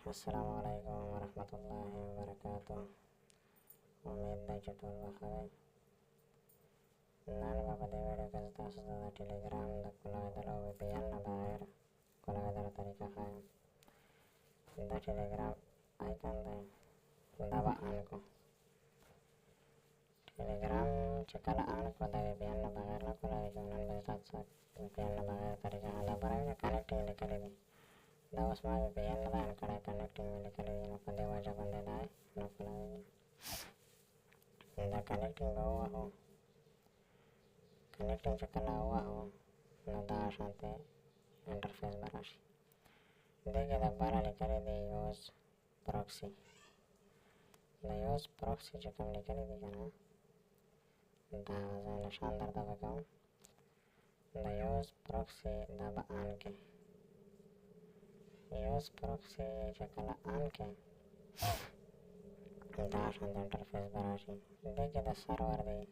Assalamualaikum warahmatullahi wabarakatuh. Umid da چې ټول به ښه وئ. نن به په دې ویډیو کې زه تاسو ته د ټیلیګرام د کولېدلو VPN نه بغیر کولېدلو طریقه ښایم. دا ټیلیګرام آیکن دی، دا به آن کړو. ټیلیګرام چې کله آن کړو د VPN نه بغیر نه کولېږي. نن به زه تاسو ته VPN نه بغیر طریقه ښایم. دا برابر کنیکټینګ لیکلی دی، دا اوس ما VPN نه دی آن کړی، کنیکټینګ مې لیکلی دی، نو په دې وجه باندې دا نه کولېږي. دا کنیکټینګ به ووهو. کنیکټینګ چې کله ووهو نو دغه شانتې انټرفیس به راشي. دې کې د بره لیکلی دی یوز پروکسي. د یوز پروکسي چې کوم لیکلی دی که نه، دا زه نشان درته به کوم. د یوز پروکسي دا به آن کړي. یوز پروکسي چې کله آن کړي دا شانتې انټرفیس به راشي. دې کې د سرور دی،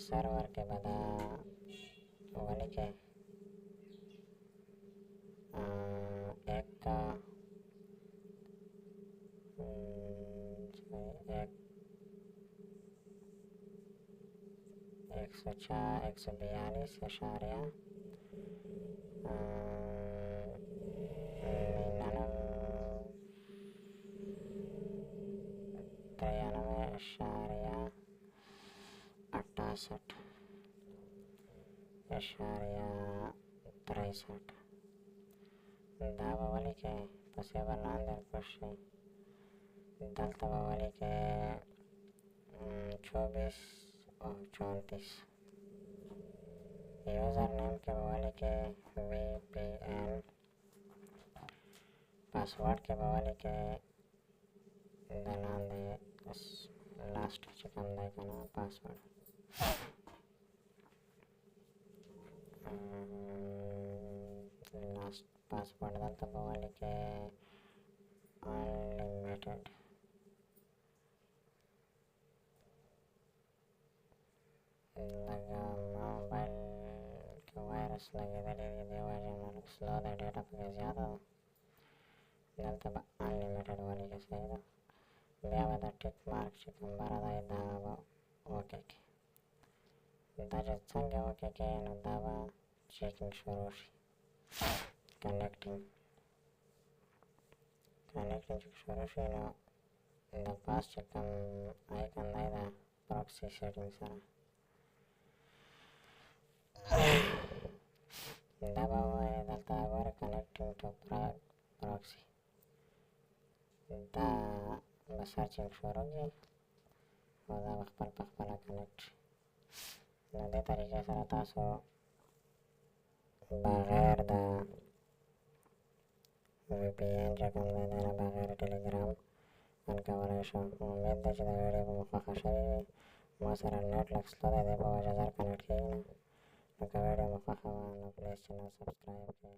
سرور کې به دا ولیکئ एक सौ बयालीस इशारिया 93.68 دا به ولیکئ. پسې به لاندې پوش شئ. دلته به ولیکئ 24 او 34. یوزر نیم کې به ولیکئ VPN. پاسورډ کې به ولیکئ د لاندې لاست چې کوم دی که نه پاسورډ. لاست پاسورډ دلته به ولیکئ unlimited. لږه موبایل کې وایرس لګېدلی دی، دې وجې نه لږ سلو دی، ډېټا پکې زیاته ده. دلته به unlimited ولیکئ. صحیح ده. بیا به د ټیک مارک چې کوم بره دی دا به اوکې کړئ. دا چې څنګه اوکې کړئ نو دا به چیکینګ شروع شي. کنیکټینګ چې شروع شي نو د پاس چې کوم آیکن دی د پروکسي سیټینګ سره دا به ووایي دلته ګوره کنیکټینګ ټو پروکسي. دا به سرچینګ شروع کړي او دا به خپل په خپله کنیکټ شي. نو دې طریقې سره تاسو بغیر د VPN چې کوم دی دی نه بغیر ټیلیګرام آن کولی شو. امید ده چې د ویډیو به مو خوښه شوې وي. ما سره نیټ لږ سلو دی، دې په وجه زر کنیکټ کېږي نه. نو که ویډیو مو خوښه وه نو پلیز چینل سبسکرایب کړئ.